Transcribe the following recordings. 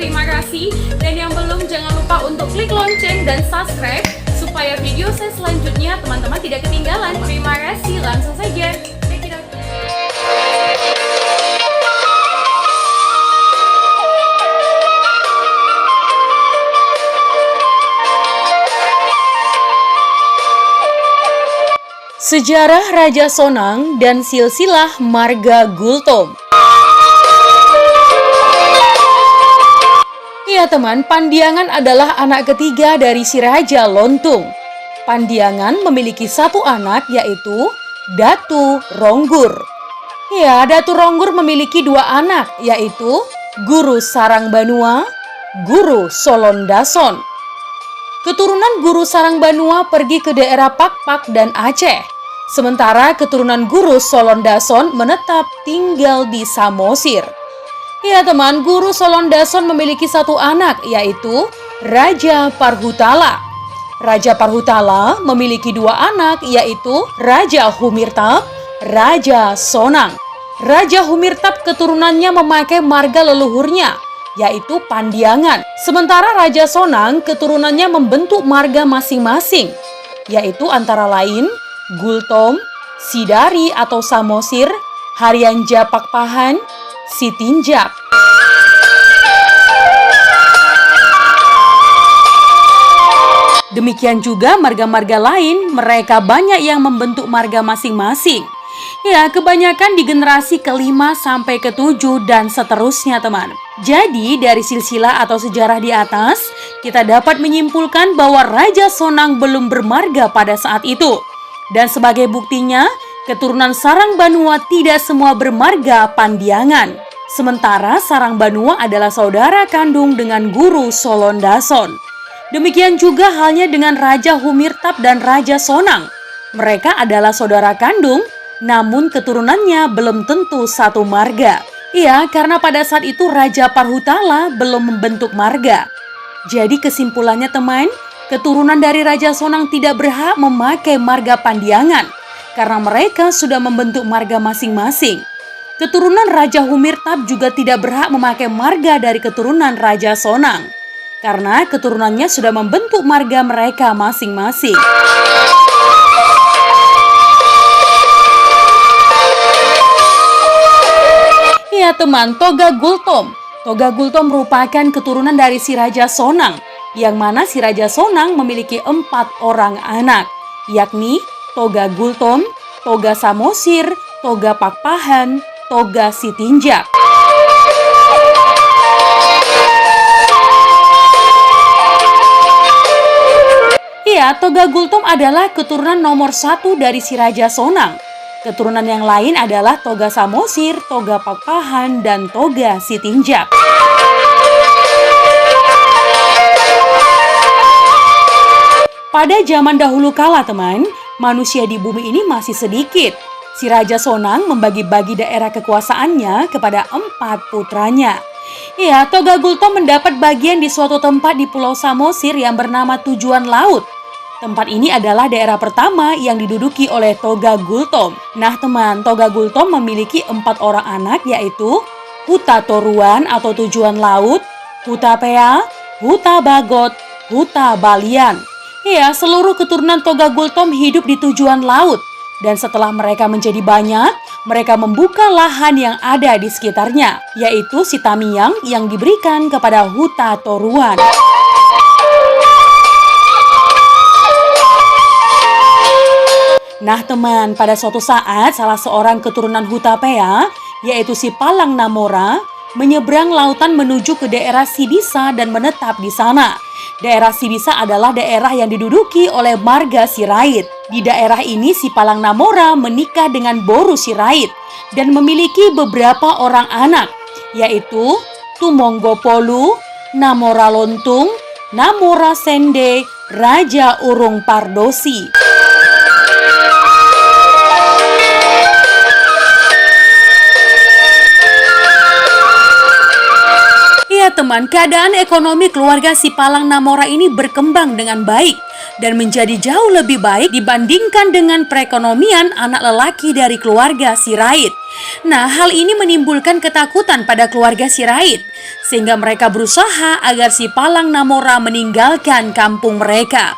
terima kasih. Dan yang belum, jangan lupa untuk klik lonceng dan subscribe supaya video saya selanjutnya teman-teman tidak ketinggalan. Terima kasih, langsung saja. Check it out. Sejarah Raja Sonang dan silsilah marga Gultom. Ya teman, Pandiangan adalah anak ketiga dari si Raja Lontung. Pandiangan memiliki satu anak, yaitu Datu Ronggur. Ya, Datu Ronggur memiliki dua anak, yaitu Guru Sarangbanua, Guru Solondason. Keturunan Guru Sarangbanua pergi ke daerah Pakpak dan Aceh. Sementara keturunan Guru Solondason menetap tinggal di Samosir. Ya teman, Guru Solondason memiliki satu anak, yaitu Raja Parhutala. Raja Parhutala memiliki dua anak, yaitu Raja Humirtab, Raja Sonang. Raja Humirtab keturunannya memakai marga leluhurnya, yaitu Pandiangan. Sementara Raja Sonang keturunannya membentuk marga masing-masing, yaitu antara lain Gultom, Sidari atau Samosir, Haryanja Pakpahan, Sitinjak. Demikian juga marga-marga lain, mereka banyak yang membentuk marga masing-masing. Ya, kebanyakan di generasi ke-5 sampai ke-7 dan seterusnya teman. Jadi dari silsilah atau sejarah di atas, kita dapat menyimpulkan bahwa Raja Sonang belum bermarga pada saat itu. Dan sebagai buktinya, keturunan Sarangbanua tidak semua bermarga Pandiangan. Sementara Sarangbanua adalah saudara kandung dengan Guru Solondason. Demikian juga halnya dengan Raja Humirtab dan Raja Sonang. Mereka adalah saudara kandung, namun keturunannya belum tentu satu marga. Iya, karena pada saat itu Raja Parhutala belum membentuk marga. Jadi kesimpulannya teman, keturunan dari Raja Sonang tidak berhak memakai marga Pandiangan karena mereka sudah membentuk marga masing-masing. Keturunan Raja Humirtab juga tidak berhak memakai marga dari keturunan Raja Sonang karena keturunannya sudah membentuk marga mereka masing-masing. Ya teman, Toga Gultom. Toga Gultom merupakan keturunan dari si Raja Sonang, yang mana si Raja Sonang memiliki 4 orang anak, yakni Toga Gultom, Toga Samosir, Toga Pakpahan, Toga Sitinjak. Ya, Toga Gultom adalah keturunan nomor 1 dari si Raja Sonang. Keturunan yang lain adalah Toga Samosir, Toga Pakpahan, dan Toga Sitinjak. Pada zaman dahulu kala teman, manusia di bumi ini masih sedikit. Si Raja Sonang membagi-bagi daerah kekuasaannya kepada 4 putranya. Ya, Toga Gultom mendapat bagian di suatu tempat di Pulau Samosir yang bernama Tujuan Laut. Tempat ini adalah daerah pertama yang diduduki oleh Toga Gultom. Nah teman, Toga Gultom memiliki 4 orang anak, yaitu Huta Toruan atau Tujuan Laut, Huta Pea, Huta Bagot, Huta Balian. Ya, seluruh keturunan Toga Gultom hidup di Tujuan Laut. Dan setelah mereka menjadi banyak, mereka membuka lahan yang ada di sekitarnya, yaitu si Tamiang yang diberikan kepada Huta Toruan. Nah teman, pada suatu saat salah seorang keturunan Huta Pea, yaitu si Palang Namora, menyeberang lautan menuju ke daerah Sibisa dan menetap di sana. Daerah Sibisa adalah daerah yang diduduki oleh marga Sirait. Di daerah ini si Palang Namora menikah dengan Boru Sirait dan memiliki beberapa orang anak, yaitu Tumonggopolu, Namora Lontung, Namora Sende, Raja Urung Pardosi. teman, keadaan ekonomi keluarga si Palang Namora ini berkembang dengan baik dan menjadi jauh lebih baik dibandingkan dengan perekonomian anak lelaki dari keluarga Sirait. Nah, hal ini menimbulkan ketakutan pada keluarga Sirait, sehingga mereka berusaha agar si Palang Namora meninggalkan kampung mereka.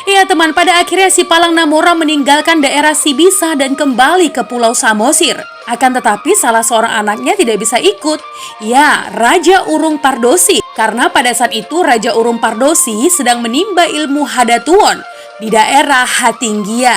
Ya teman, pada akhirnya si Palang Namora meninggalkan daerah Sibisa dan kembali ke Pulau Samosir. Akan tetapi salah seorang anaknya tidak bisa ikut, ya Raja Urung Pardosi. Karena pada saat itu Raja Urung Pardosi sedang menimba ilmu Hadatuwon di daerah Hatinggian.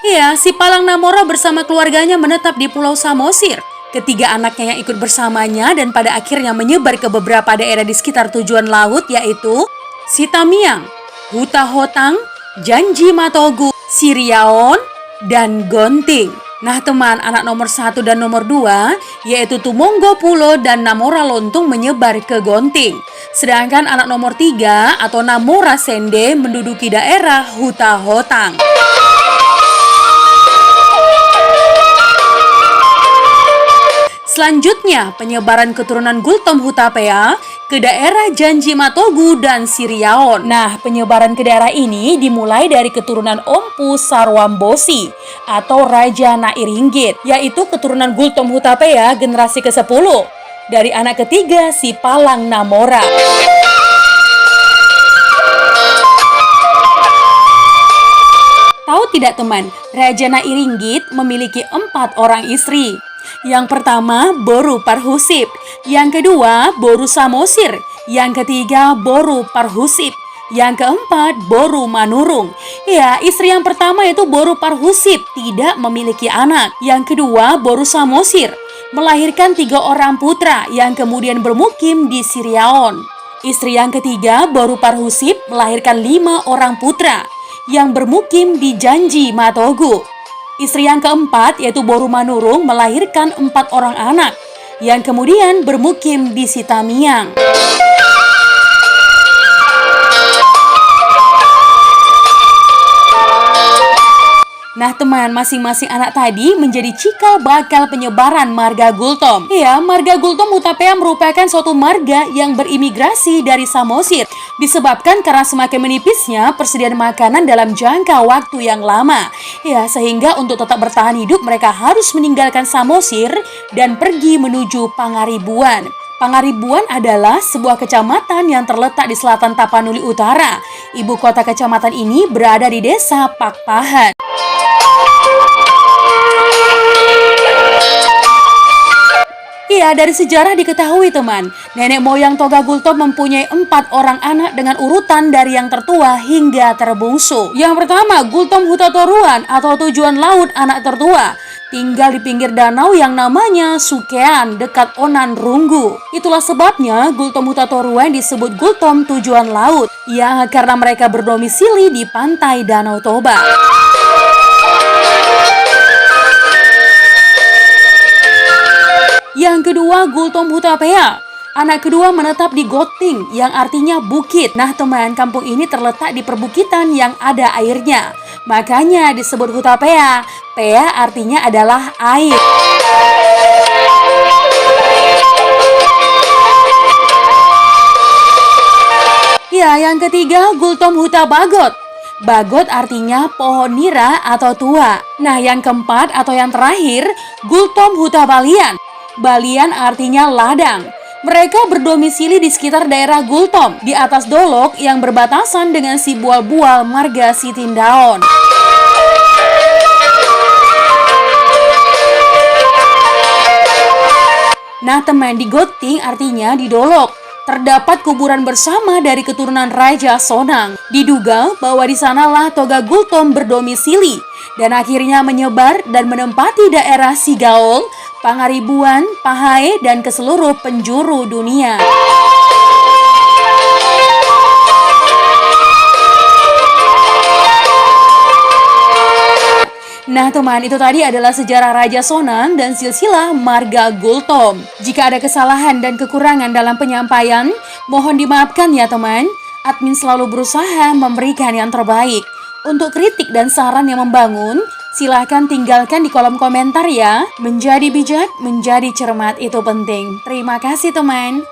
Ya, si Palang Namora bersama keluarganya menetap di Pulau Samosir. Ketiga anaknya yang ikut bersamanya dan pada akhirnya menyebar ke beberapa daerah di sekitar tujuan laut, yaitu Sitamiang, Huta Hotang, Janji Matogu, Siriaon, dan Gonting. Nah teman, anak nomor 1 dan nomor 2 yaitu Tumonggo Pulo dan Namora Lontung menyebar ke Gonting. Sedangkan anak nomor 3 atau Namora Sende menduduki daerah Huta Hotang. Selanjutnya, penyebaran keturunan Gultom Hutapea ke daerah Janji Matogu dan Siriaon. Nah, penyebaran ke daerah ini dimulai dari keturunan Ompu Sarwambosi atau Raja Nairinggit, yaitu keturunan Gultom Hutapea generasi ke-10 dari anak ketiga si Palang Namora. Tahu tidak teman, Raja Nairinggit memiliki 4 orang istri. Yang pertama, Boru Parhusip. Yang kedua, Boru Samosir. Yang ketiga, Boru Parhusip. Yang keempat, Boru Manurung. Ya, istri yang pertama yaitu Boru Parhusip tidak memiliki anak. Yang kedua, Boru Samosir melahirkan 3 orang putra yang kemudian bermukim di Siriaon. Istri yang ketiga, Boru Parhusip melahirkan 5 orang putra yang bermukim di Janji Matogu. Istri yang keempat yaitu Boru Manurung melahirkan 4 orang anak yang kemudian bermukim di Sitamiang. Nah teman, masing-masing anak tadi menjadi cikal bakal penyebaran marga Gultom. Ya, marga Gultom Hutapea merupakan suatu marga yang berimigrasi dari Samosir. Disebabkan karena semakin menipisnya persediaan makanan dalam jangka waktu yang lama. Ya, sehingga untuk tetap bertahan hidup mereka harus meninggalkan Samosir dan pergi menuju Pangaribuan. Pangaribuan adalah sebuah kecamatan yang terletak di selatan Tapanuli Utara. Ibu kota kecamatan ini berada di desa Pakpahat. Ya, dari sejarah diketahui teman, nenek moyang Toga Gultom mempunyai 4 orang anak dengan urutan dari yang tertua hingga terbungsu. Yang pertama, Gultom Hutatoruan atau tujuan laut anak tertua. Tinggal di pinggir danau yang namanya Sukean dekat Onan Runggu. Itulah sebabnya Gultom Hutatoruan disebut Gultom tujuan laut. Ya, karena mereka berdomisili di pantai Danau Toba. Yang kedua, Gultom Hutapea. Anak kedua menetap di Goting yang artinya bukit. Nah teman, kampung ini terletak di perbukitan yang ada airnya. Makanya disebut Hutapea. Pea artinya adalah air. Ya, yang ketiga, Gultom Hutabagot. Bagot artinya pohon nira atau tua. Nah, yang keempat atau yang terakhir, Gultom Hutabalian. Balian artinya ladang. Mereka berdomisili di sekitar daerah Gultom, di atas dolok yang berbatasan dengan si bual-bual marga Sitindaon. Nah teman, di Goting artinya di dolok. Terdapat kuburan bersama dari keturunan Raja Sonang. Diduga bahwa di sanalah Toga Gultom berdomisili dan akhirnya menyebar dan menempati daerah Sigaol, Pangaribuan, Pahae, dan ke seluruh penjuru dunia. Nah teman, itu tadi adalah sejarah Raja Sonang dan silsilah marga Gultom. Jika ada kesalahan dan kekurangan dalam penyampaian, mohon dimaafkan ya teman. Admin selalu berusaha memberikan yang terbaik. Untuk kritik dan saran yang membangun, Silahkan tinggalkan di kolom komentar ya. Menjadi bijak, menjadi cermat itu penting. Terima kasih teman.